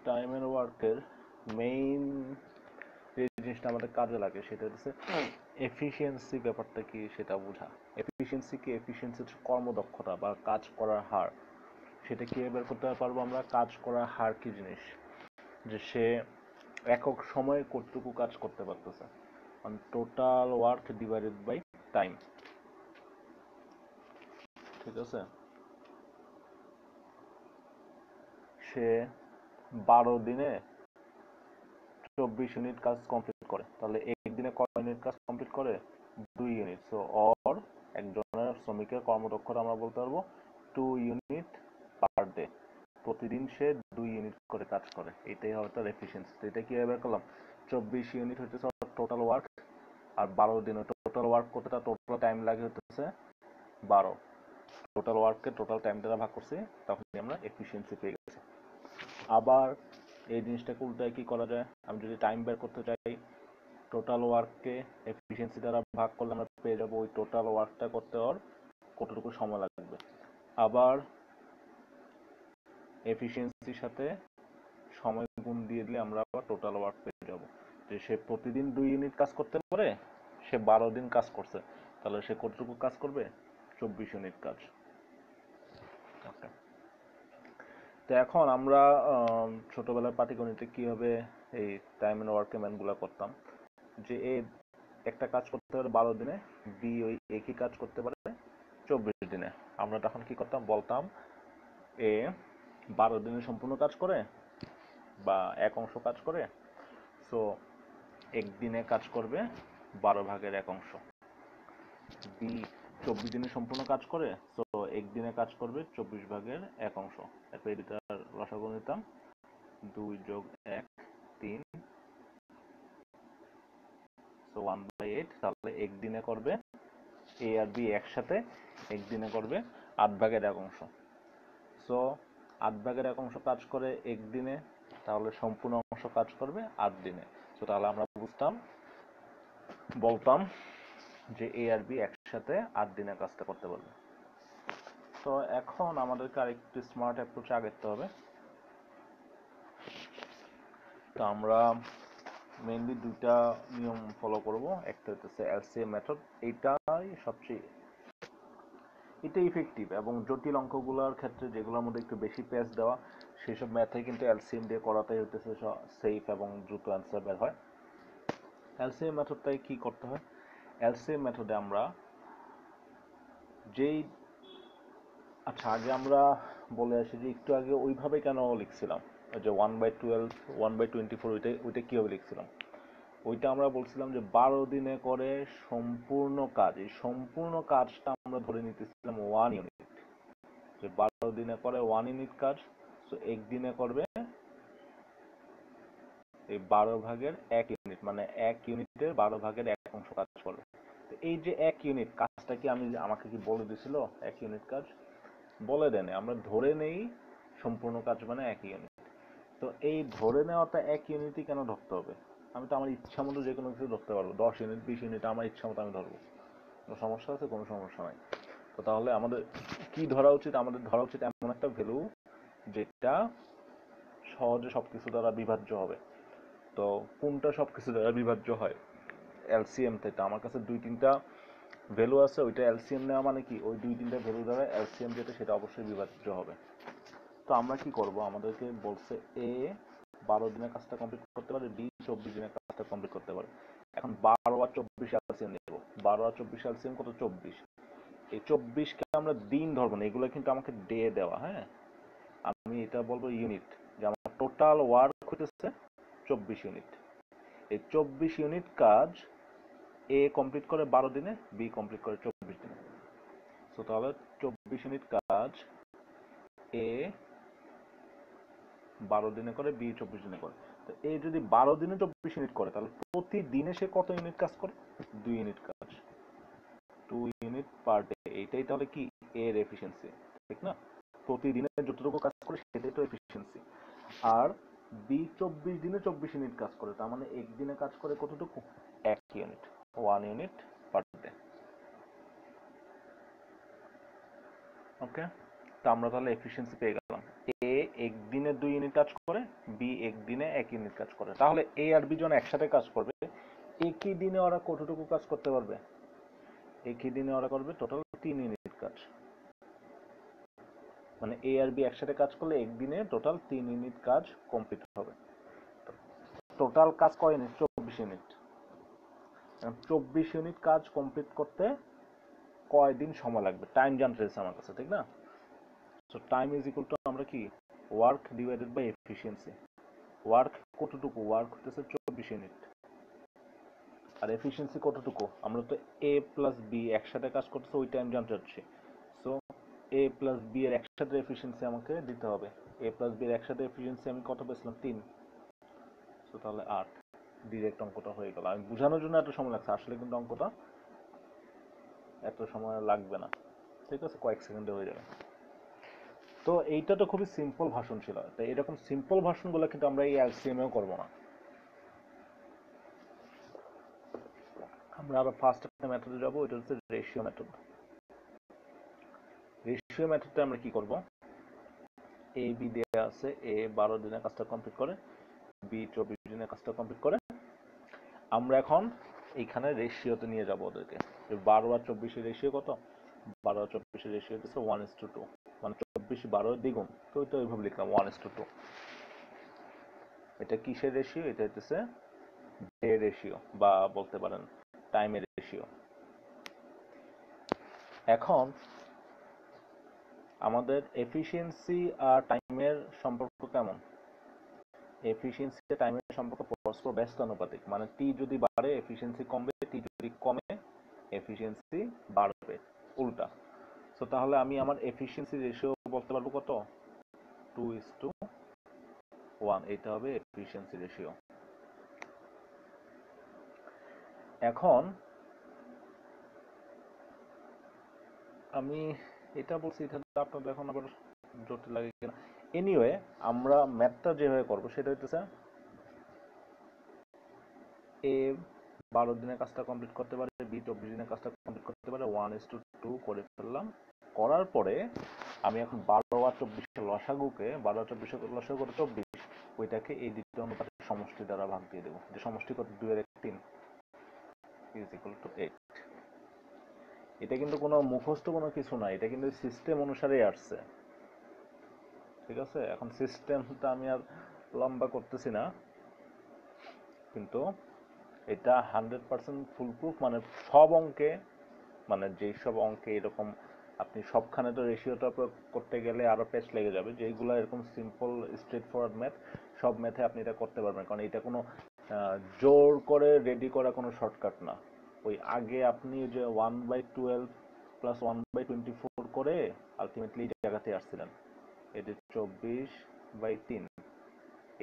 Time and ওয়ার্কের main যে জিনিসটা আমাদের কাজে লাগে সেটা হচ্ছে এফিসিয়েন্সি। ব্যাপারটা কি সেটা বোঝা। এফিসিয়েন্সি কি? এফিসিয়েন্সি হচ্ছে কর্মদক্ষতা বা কাজ করার হার। সেটা কিভাবে বের করতে পারবো আমরা? কাজ করার হার কি জিনিস, যে সে একক সময়ে কতটুকু কাজ করতে পারতেছে, মানে total work divided by time. ঠিক আছে, সে 12 দিনে 24 ইউনিট কাজ কমপ্লিট করে, তাহলে একদিনে কয় ইউনিট কাজ কমপ্লিট করে? 2 ইউনিট। সো অর একজনের শ্রমিকের কর্মদক্ষতা আমরা বলতে পারবো 2 ইউনিট পার ডে। প্রতিদিন সে 2 ইউনিট করে কাজ করে, এটাই হবে তার এফিসিয়েন্সি। তো এটা কিভাবে বের করলাম? 24 ইউনিট হচ্ছে টোটাল ওয়ার্ক, আর 12 দিনে টোটাল ওয়ার্ক করতে তার টোটাল টাইম লাগে হচ্ছে 12। টোটাল ওয়ার্ককে টোটাল টাইম দ্বারা ভাগ করছি, তখনই আমরা এফিসিয়েন্সি পেয়ে গেছি। আবার এই জিনিসটাকে উল্টায় কি করা যায়? আমি যদি টাইম বের করতে চাই, টোটাল ওয়ার্ককে এফিসিয়েন্সি দ্বারা ভাগ করলে আমরা পেয়ে যাবো ওই টোটাল ওয়ার্কটা করতে ওর কতটুকু সময় লাগবে। আবার এফিসিয়েন্সির সাথে সময় গুণ দিয়ে দিলে আমরা আবার টোটাল ওয়ার্ক পেয়ে যাবো। যে সে প্রতিদিন 2 ইউনিট কাজ করতে পারে, সে 12 দিন কাজ করছে, তাহলে সে কতটুকু কাজ করবে? 24 ইউনিট কাজ। তো এখন আমরা ছোটবেলার পাটিগণিতে কিভাবে এই টাইম এন্ড ওয়ার্কের ম্যানগুলো করতাম, যে এ একটা কাজ করতে পারে 12 দিনে, বি ওই একই কাজ করতে পারে 24 দিনে। আমরা তখন কি করতাম? বলতাম এ 12 দিনে সম্পূর্ণ কাজ করে বা এক অংশ কাজ করে, সো একদিনে কাজ করবে 12 ভাগের 1 অংশ। বি 24 দিনে সম্পূর্ণ কাজ করে, সো একদিনে কাজ করবে 24 ভাগের 1 অংশ। এরপর এটার লসাগু নিতাম, 2 যোগ 1 3, সো 1/8। তাহলে একদিনে করবে এ আর বি একসাথে, একদিনে করবে 8 ভাগের 1 অংশ। সো 8 ভাগের 1 অংশ কাজ করে একদিনে, তাহলে সম্পূর্ণ অংশ কাজ করবে 8 দিনে। সো তাহলে আমরা বলতাম যে এ আর বি একসাথে 8 দিনে কাজটা করতে পারবে। তো এখন আমাদেরকে আরেকটু স্মার্ট অ্যাপ্রোচে আগাতে হবে। তো আমরা মেইনলি দুইটা নিয়ম ফলো করব। একটা হচ্ছে এলসিএম মেথড, এটা ইফেক্টিভ এবং জটিল অঙ্কগুলোর ক্ষেত্রে যেগুলোর মধ্যে একটু বেশি পেজ দেওয়া, সেসব ম্যাথে কিন্তু এলসিএম দিয়ে করাটাই হতেছে সেফ এবং দ্রুত অ্যান্সার বের হয়। এলসিএম মেথডটাই কি করতে হয়? এলসিএম মেথডে আমরা আচ্ছা আগে আমরা বলে আসি যে একটু আগে ওইভাবে কেন লিখছিলাম, যে 1/12 1/24 ওইটা কিভাবে লিখছিলাম? ওইটা আমরা বলছিলাম যে 12 দিনে করে সম্পূর্ণ কাজ, এই সম্পূর্ণ কাজটা আমরা ধরে নিতেছিলাম 1 ইউনিট। যে 12 দিনে করে 1 ইউনিট কাজ, তো একদিনে করবে এই 12 ভাগের 1 ইউনিট, মানে 1 ইউনিটের 12 ভাগের 1 অংশ কাজ করবে। তো এই যে 1 ইউনিট কাজটা কি আমাকে কি বলে দিছিল 1 ইউনিট কাজ? বলে দেন, আমরা ধরে নেই সম্পূর্ণ কাজ মানে 1 ইউনিট। তো এই ধরে নেওয়াটা 1 ইউনিটই কেন ধরতে হবে? আমি তো আমার ইচ্ছা মতো যে কোনো কিছু ধরতে পারবো, 10 ইউনিট 20 ইউনিট আমার ইচ্ছা মতো আমি ধরবো, কোনো সমস্যা আছে? কোনো সমস্যা নাই। তো তাহলে আমাদের কি ধরা উচিত? আমাদের ধরা উচিত এমন একটা ভ্যালু যেটা সহজে সবকিছু দ্বারা বিভাজ্য হবে। তো কোনটা সবকিছু দ্বারা বিভাজ্য হয়? এলসিএম থেকে আমার কাছে 2-3টা ভ্যালু আছে, ওইটা এলসিএম নেওয়া মানে কি ওই 2-3টা ভ্যালু দ্বারা এলসিএম যেটা সেটা অবশ্যই বিভাজ্য হবে। তো আমরা কি করব? আমাদেরকে বলছে এ 12 দিনের কাজটা কমপ্লিট করতে পারে, বি 24 দিনের কাজটা কমপ্লিট করতে পারে। এখন 12 আর 24 এলসিএম নেব। 12 আর 24 এলসিএম কত? 24। এই 24কে আমরা দিন ধরবো না, এগুলো কিন্তু আমাকে ডে দেওয়া। হ্যাঁ, আমি এটা বলবো ইউনিট, যে আমার টোটাল ওয়ার্ক হচ্ছে 24 ইউনিট। এই 24 ইউনিট কাজ এ কমপ্লিট করে 12 দিনে, বি কমপ্লিট করে 24 দিনে। তো তাহলে 24 ইউনিট কাজ এ 12 দিনে করে, বি 24 দিনে করে। তো এ যদি 12 দিনে 24 ইউনিট করে, তাহলে প্রতিদিনে সে কত ইউনিট কাজ করে? 2 ইউনিট কাজ, 2 ইউনিট পার ডে। এইটাই তাহলে কি এর এফিসিয়েন্সি, ঠিক না? প্রতিদিনে যতটুকু কাজ করে সেটাই তো এফিসিয়েন্সি। আর বি 24 দিনে 24 ইউনিট কাজ করে, তার মানে একদিনে কাজ করে কতটুকু? 1 ইউনিট, 1 ইউনিট পার ডে। ওকে, তো আমরা তাহলে এফিসিয়েন্সি পেয়ে গেলাম। এ একদিনে 2 ইউনিট কাজ করে, বি একদিনে 1 ইউনিট কাজ করে। তাহলে এ আর বি জন একসাথে কাজ করবে, একই দিনে ওরা কতটুকু কাজ করতে পারবে? একই দিনে ওরা করবে টোটাল 3 ইউনিট কাজ। মানে এ আর বি একসাথে কাজ করলে একদিনে টোটাল 3 ইউনিট কাজ কমপ্লিট হবে। টোটাল কাজ কয় ইউনিট? 24 ইউনিট। 24 ইউনিট কাজ কমপ্লিট করতে কয়দিন সময় লাগবে? টাইম জানতে চাইছে আমার কাছে, ঠিক না? So time is equal to আমরা কি work divided by efficiency. Work কতটুকু? ওয়ার্ক হতেছে 24 ইউনিট। আর এফিসিয়েন্সি কতটুকু? আমরা তো এ প্লাস বি একসাথে কাজ করতেছে, ওই টাইম জানতে চাচ্ছি। সো এ প্লাস বি এর একসাথে এফিসিয়েন্সি আমাকে দিতে হবে। এ প্লাস বি এর একসাথে এফিসিয়েন্সি আমি কত পেয়েছিলাম? 3। সো তাহলে 8। ডিরেক্ট অঙ্কটা হয়ে গেল। আমি বোঝানোর জন্য এত সময় লাগছে, আসলে কিন্তু অঙ্কটা এত সময় লাগবে না, ঠিক আছে, কয়েক সেকেন্ডে হয়ে যাবে। তো এইটা তো খুবই সিম্পল ভাষণ ছিল। তো এরকম সিম্পল ভাষণগুলো কিন্তু আমরা এই এলসিএম এও করবো না। আমরা আবার ফার্স্ট একটা মেথডে যাবো, এটা হচ্ছে রেশিও মেথড। রেশিও মেথডে আমরা কি করব? এ বি দেওয়া আছে, এ 12 দিনে কাজটা কমপ্লিট করে, বি 24 দিনে কাজটা কমপ্লিট করে। আমরা এখন এইখানে রেশিওতে নিয়ে যাব ওদেরকে। 12 আর 24 এর রেশিও কত? 12 আর 24 এর রেশিও হচ্ছে 1:2, মানে 24 12 এর দ্বিগুণ। তো এটা ওইভাবে লিখলাম 1:2। এটা কিসের রেশিও? এটা হচ্ছে ডে রেশিও, বা বলতে পারেন টাইমের রেশিও। এখন আমাদের এফিসিয়েন্সি আর টাইমের সম্পর্ক কেমন? এফিসিয়েন্সি আর টাইমের সম্পর্ক পরস্পর ব্যস্ত আনুপাতিক। মানে টি যদি বাড়ে এফিসিয়েন্সি কমবে, টি যদি কমে এফিসিয়েন্সি বাড়বে, উল্টা। সো তাহলে আমি আমার এফিসিয়েন্সি রেশিও বলতে পারবো কত? 2:1। এটা হবে এফিসিয়েন্সি রেশিও। এখন আমি এটা বলছি, এটা আপনাদের এখন আবার জটিল লাগে কিনা। এনিওয়ে, আমরা ম্যাথটা যেভাবে করবো সেটা হইতেছে এ 12 দিনের কাজটা কমপ্লিট করতে পারে, বি 24 দিনের কাজটা কমপ্লিট করতে পারে, 1:2 করে ফেললাম। করার পরে আমি এখন 12 আর 24 লসাগুকে, 12 আর 24 লসাগু করে 24, ওইটাকে এই দ্বিতীয় অনুপাতের সমষ্টি দ্বারা ভাগ দিয়ে দেবো। যে সমষ্টি কত? 2 এর 3 ইজ ইকুয়াল টু 8। এটা কিন্তু কোনো মুখস্থ কোনো কিছু না, এটা কিন্তু সিস্টেম অনুসারেই আসছে, ঠিক আছে? এখন সিস্টেমটা আমি আর লম্বা করতেছি না, কিন্তু এটা 100% ফুল প্রুফ। মানে সব অঙ্কে, মানে যেই সব অঙ্কে এরকম আপনি সবখানে তো রেশিওটা করতে গেলে আরো পেজ লেগে যাবে। যেগুলো এরকম সিম্পল স্ট্রেট ফরওয়ার্ড ম্যাথ, সব ম্যাথে আপনি এটা করতে পারবেন, কারণ এটা কোনো জোর করে রেডি করা কোনো শর্টকাট না। ওই আগে আপনি যে 1/12 প্লাস 1/24 করে আলটিমেটলি এই জায়গাতে আসছিলেন, এটা 24/3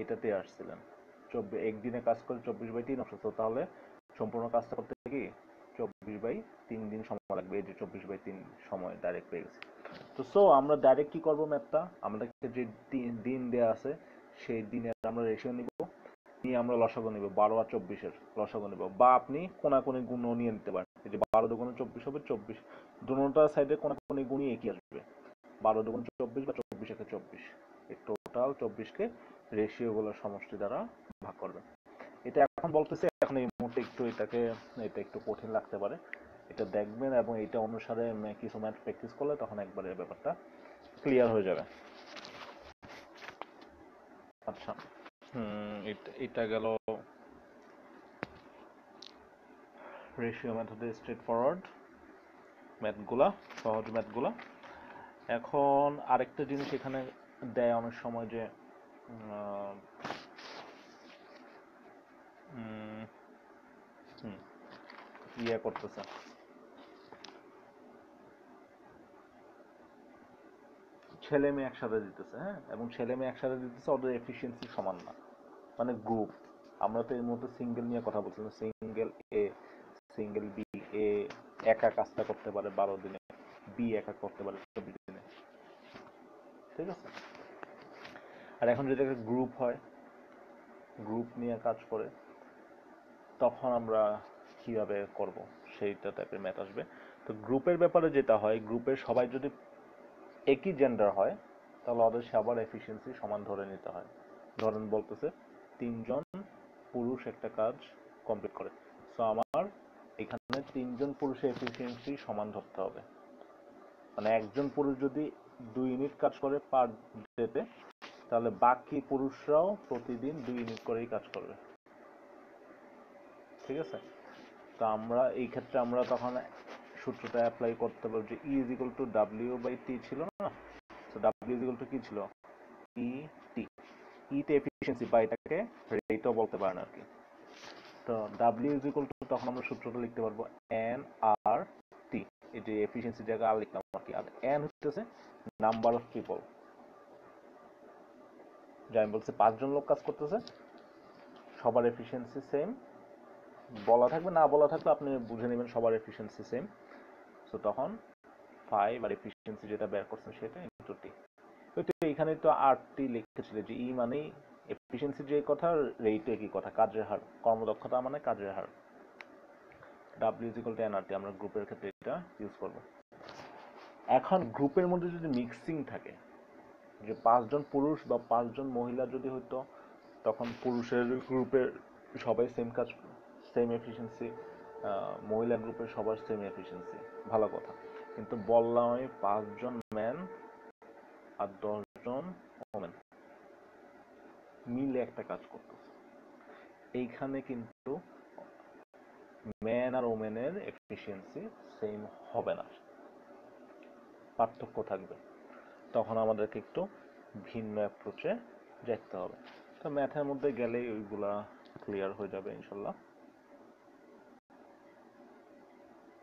এটাতে আসছিলেন। একদিনে কাজ করে 24/3 অবশ্য, তাহলে সম্পূর্ণ কাজটা করতে কি 24/3 দিন সময় লাগবে। এই যে 24/3 সময় ডাইরেক্ট পেয়ে গেছি। তো আমরা ডাইরেক্ট কি করবো? ম্যাথটা আমাদেরকে যে দিন দেয়া আছে সেই দিনের আমরা রেশিও নিব, নিয়ে আমরা লসাগু নিব। 12 আর 24 লসাগু নিব, বা আপনি কোনাকুনি গুণও নিয়ে নিতে পারেন। এই যে 12 দুগুণে 24 হবে 24, দুটোটার সাইডে কোনাকুনি গুণই একই আসবে। 12 দুগুণ 24 বা 24 একে 24, এই টোটাল 24কে রেশিও গুলোর সমষ্টি দ্বারা ভাগ করবে। এটা এখন বলতেছে, এখন এই মুহূর্তে একটু এটা একটু কঠিন লাগতে পারে। এটা দেখবেন এবং এটা অনুসারে কিছু ম্যাথ প্র্যাকটিস করলে তখন একবারে ব্যাপারটা ক্লিয়ার হয়ে যাবে। আচ্ছা, এটা গেল রেশিও মেথডের স্ট্রেট ফরওয়ার্ড ম্যাথগুলা, সহজ ম্যাথগুলা। এখন আরেকটা জিনিস এখানে দেয় অনেক সময়, যে ইয়ে করতেছে, ছেলে মেয়ে একসাথে দিতেছে, হ্যাঁ, এবং ছেলে মেয়ে একসাথে দিতেছে, ওদের এফিসিয়েন্সি সমান না। মানে গ্রুপ, আমরা তো এর মধ্যে সিঙ্গেল নিয়ে কথা বলছিলাম, সিঙ্গেল এ, সিঙ্গেল বি। এ একা কাজটা করতে পারে 12 দিনে, বি একা করতে পারে 24 দিনে, ঠিক আছে? আর এখন যদি একটা গ্রুপ হয়, গ্রুপ নিয়ে কাজ করে, তখন আমরা কিভাবে করব সেইটা টাইপের ম্যাথ আসবে। তো গ্রুপের ব্যাপারে যেটা হয়, গ্রুপের সবাই যদি একই জেন্ডার হয়, তাহলে ওদের সবার এফিসিয়েন্সি সমান ধরে নিতে হয়। ধরেন বলতেছে 3 জন পুরুষ একটা কাজ কমপ্লিট করে, সো আমার এখানে 3 জন পুরুষের এফিসিয়েন্সি সমান ধরতে হবে। মানে একজন পুরুষ যদি 2 ইউনিট কাজ করে পার ডেতে, তাহলে বাকি পুরুষরাও প্রতিদিন 2 ইউনিট করেই কাজ করবে। ঠিক আছে? তো আমরা এই ক্ষেত্রে আমরা তখন সূত্রটা অ্যাপ্লাই করতে পারবো যে E is equal to W by T ছিল না? তো ডাব্লিউ ইজ ইকুয়াল টু কি ছিল? ই টি। ইতে এফিসিয়েন্সি বা এটাকে রেটও বলতে পারেন আর কি। তো ডাব্লিউ ইজ ইকুয়াল টু তখন আমরা সূত্রটা লিখতে পারবো এন আর টি। এই যে এফিসিয়েন্সি জায়গা আর লিখলাম আর কি। আর এন হচ্ছে নাম্বার অফ পিপল। যে আমি বলছি 5 জন লোক কাজ করতেছে, সবার এফিসিয়েন্সি সেম, বলা থাকবে না বলা থাকলে আপনি বুঝে নেবেন সবার এফিসিয়েন্সি সেম। সো তখন 5 আর এফিসিয়েন্সি যেটা বের করছেন সেটা ইনটু টি। তো এখানে তো আর টি লিখেছিল যে ই মানে এফিসিয়েন্সি যে কথা, রেট একই কথা, কাজের হার, কর্মদক্ষতা মানে কাজের হার। W is equal to N R T, আমরা গ্রুপের ক্ষেত্রে এটা ইউজ করব। এখন গ্রুপের মধ্যে যদি মিক্সিং থাকে, যে 5 জন পুরুষ বা 5 জন মহিলা যদি হইতো, তখন পুরুষের গ্রুপের সবাই সেম কাজ, সেম এফিসিয়েন্সি, মহিলা গ্রুপের সবার সেম এফিসিয়েন্সি, ভালো কথা। কিন্তু বললাম আমি 5 জন ম্যান আর 10 জন ওমেন মিলে একটা কাজ করতেছে, এইখানে কিন্তু ম্যান আর ওমেনের এফিসিয়েন্সি সেম হবে না, পার্থক্য থাকবে। তখন আমাদেরকে একটু ভিন্ন অ্যাপ্রোচে যেতে হবে। তো ম্যাথের মধ্যে গেলেই ওইগুলা ক্লিয়ার হয়ে যাবে ইনশাল্লাহ।